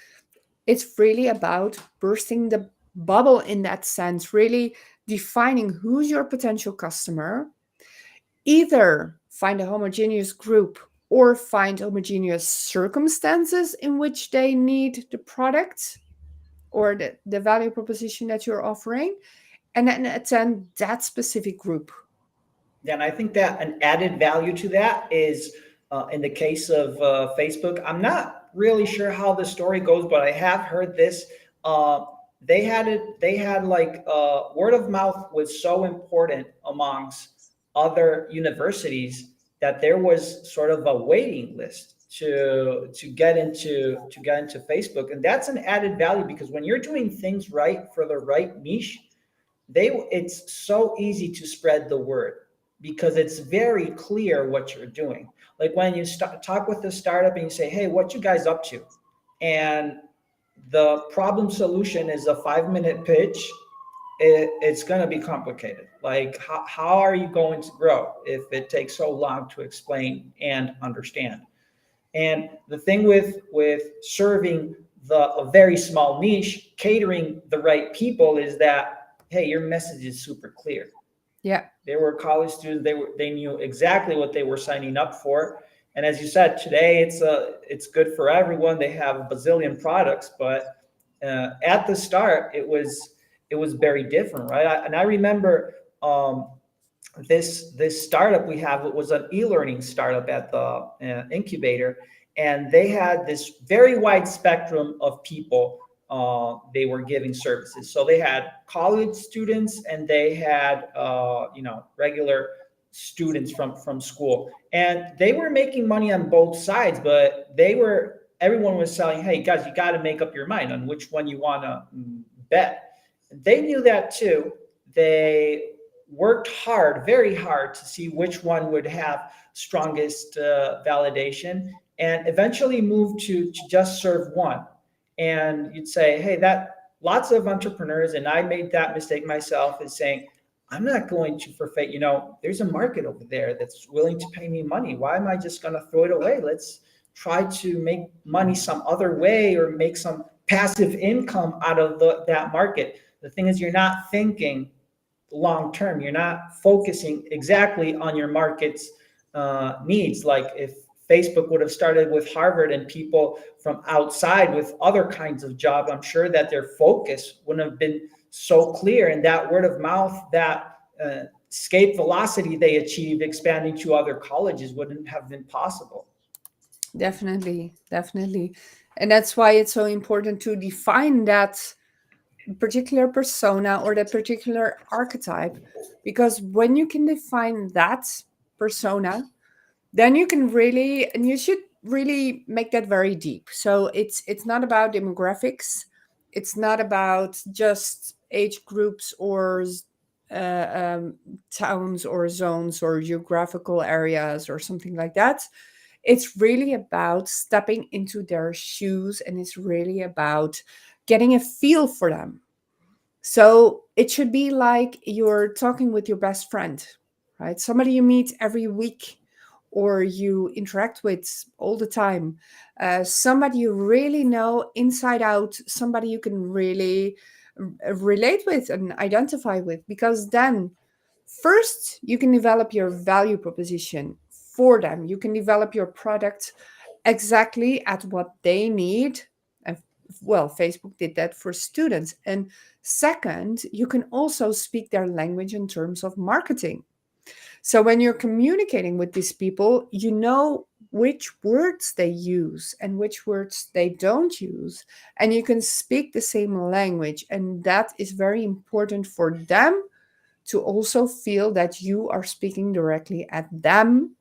it's really about bursting the bubble in that sense, really defining who's your potential customer. Either find a homogeneous group or find homogeneous circumstances in which they need the product or the value proposition that you're offering, and then attend that specific group. Yeah, and I think that an added value to that is in the case of Facebook. I'm not really sure how the story goes, but I have heard this. Uh, they had it. They had like word of mouth was so important amongst other universities that there was sort of a waiting list to get into Facebook, and that's an added value because when you're doing things right for the right niche, it's so easy to spread the word because it's very clear what you're doing. Like when you talk with a startup and you say, hey, what you guys up to, and the problem solution is a 5 minute pitch, it's going to be complicated. Like how are you going to grow if it takes so long to explain and understand? And the thing with serving a very small niche, catering the right people, is that hey, your message is super clear. Yeah, They were college students. They knew exactly what they were signing up for. And as you said, today it's good for everyone. They have a bazillion products, but at the start it was very different, right? And I remember this startup we have. It was an e-learning startup at the incubator, and they had this very wide spectrum of people they were giving services. So they had college students and they had regular students from school, and they were making money on both sides. But everyone was selling, hey guys, you got to make up your mind on which one you want to bet. They knew that too. They worked hard, very hard, to see which one would have strongest validation, and eventually moved to just serve one. And you'd say, hey, that lots of entrepreneurs, and I made that mistake myself, is saying, I'm not going to forfeit, there's a market over there that's willing to pay me money. Why am I just going to throw it away? Let's try to make money some other way or make some passive income out of that market. The thing is, you're not thinking long term. You're not focusing exactly on your market's needs. Like if Facebook would have started with Harvard and people from outside with other kinds of jobs, I'm sure that their focus wouldn't have been so clear. And that word of mouth, that escape velocity they achieved expanding to other colleges wouldn't have been possible. definitely, definitely. And that's why it's so important to define that particular persona or that particular archetype, because when you can define that persona, then you can really, and you should really make that very deep. So it's not about demographics, it's not about just age groups or towns or zones or geographical areas or something like that. It's really about stepping into their shoes, and it's really about getting a feel for them. So it should be like you're talking with your best friend, right? Somebody you meet every week or you interact with all the time. Somebody you really know inside out, somebody you can really relate with and identify with, because then first you can develop your value proposition for them. You can develop your product exactly at what they need. And well, Facebook did that for students. And second, you can also speak their language in terms of marketing. So when you're communicating with these people, you know which words they use and which words they don't use. And you can speak the same language. And that is very important for them to also feel that you are speaking directly at them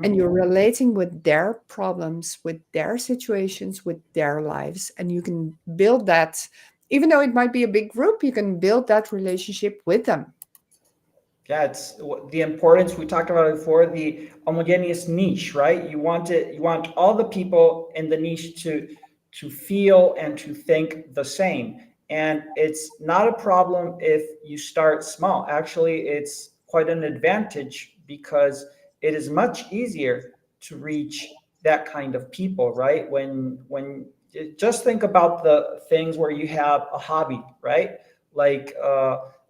and you're Mm-hmm. relating with their problems, with their situations, with their lives. And you can build that, even though it might be a big group, you can build that relationship with them. Yeah, it's the importance we talked about it before, the homogeneous niche, right? You want all the people in the niche to feel and to think the same. And it's not a problem if you start small. Actually, it's quite an advantage because it is much easier to reach that kind of people, right? When just think about the things where you have a hobby, right? Like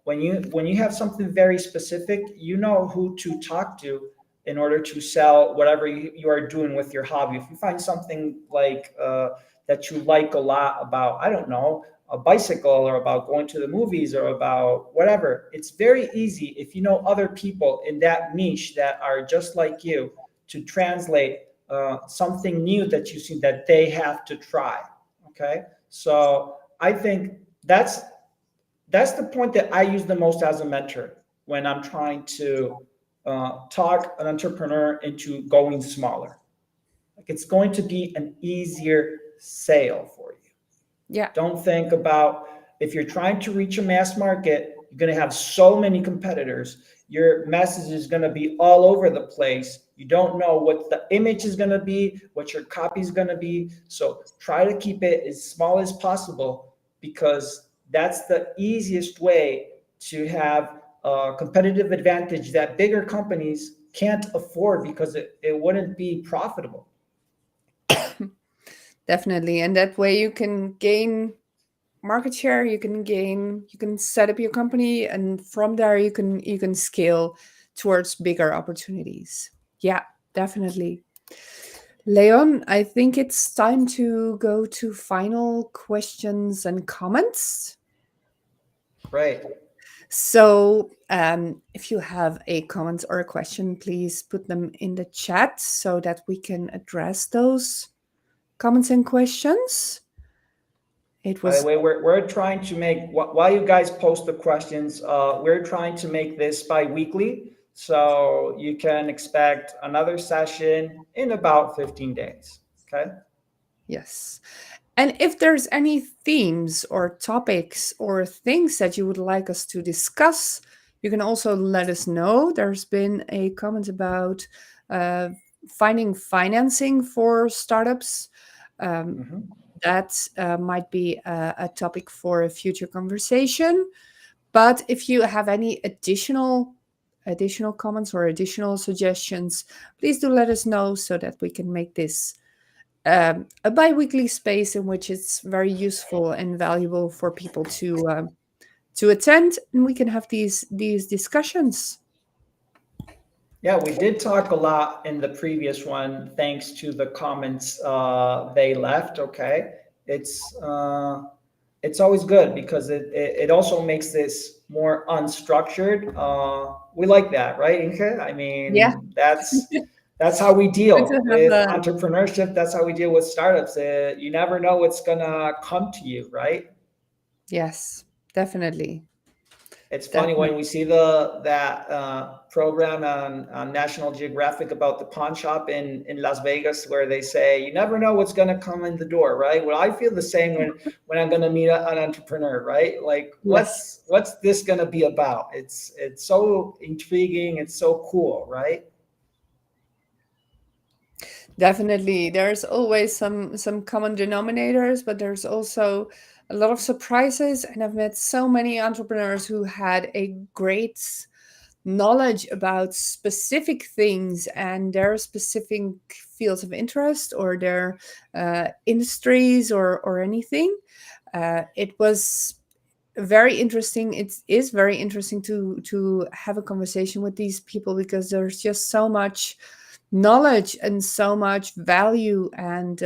when you have something very specific, you know who to talk to in order to sell whatever you are doing with your hobby. If you find something like that you like a lot about, I don't know, a bicycle or about going to the movies or about whatever, it's very easy if you know other people in that niche that are just like you to translate something new that you see that they have to try. Okay, so I think that's the point that I use the most as a mentor when I'm trying to talk an entrepreneur into going smaller. Like it's going to be an easier sale for you. Yeah, Don't think about if you're trying to reach a mass market, you're going to have so many competitors. Your message is going to be all over the place. You don't know what the image is going to be, what your copy is going to be. So try to keep it as small as possible because that's the easiest way to have a competitive advantage that bigger companies can't afford because it wouldn't be profitable. definitely. And that way you can gain market share, you can set up your company, and from there you can scale towards bigger opportunities. Yeah, definitely. Leon, I think it's time to go to final questions and comments. Right. So, if you have a comment or a question, please put them in the chat so that we can address those comments and questions. It By the was, way, we're trying to make, while you guys post the questions, we're trying to make this bi-weekly. So you can expect another session in about 15 days. Okay. yes. And if there's any themes or topics or things that you would like us to discuss, you can also let us know. There's been a comment about uh, finding financing for startups. Um, Mm-hmm. that might be a topic for a future conversation. But if you have any additional comments or additional suggestions, please do let us know so that we can make this a bi-weekly space in which it's very useful and valuable for people to attend, and we can have these discussions. Yeah, we did talk a lot in the previous one, thanks to the comments they left. Okay, it's always good because it also makes this more unstructured. We like that, right, Inge? I Yeah, mean, that's how we good to deal have with a entrepreneurship. That's how we deal with startups. You never know what's gonna come to you, right? yes, definitely, It's funny definitely. when we see that program on National Geographic about the pawn shop in Las Vegas, where they say you never know what's going to come in the door, right? Well, I feel the same when I'm going to meet an entrepreneur, right? Like, Yes, what's this going to be about? It's so intriguing. It's so cool, right? definitely. There's always some common denominators, but there's also a lot of surprises. And I've met so many entrepreneurs who had a great knowledge about specific things and their specific fields of interest or their industries or anything. It was very interesting. It is very interesting to have a conversation with these people because there's just so much knowledge and so much value, and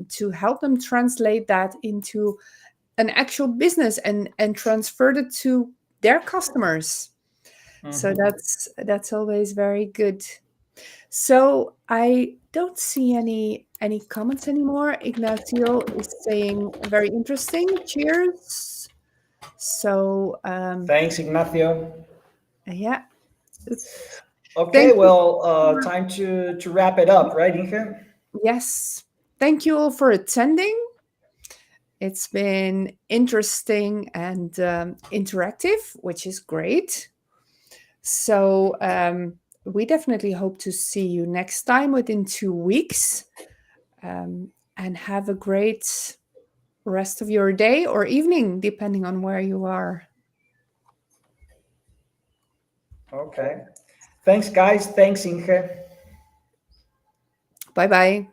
to help them translate that into an actual business and transfer it to their customers. So that's always very good. So I don't see any comments anymore. Ignacio is saying very interesting. Cheers. So Thanks, Ignacio. yeah. Okay, Thank you. well, time to wrap it up, right, Inge? Yes. Thank you all for attending. It's been interesting and interactive, which is great. So we definitely hope to see you next time within 2 weeks. And have a great rest of your day or evening, depending on where you are. Okay. Thanks, guys. Thanks, Inge. Bye bye.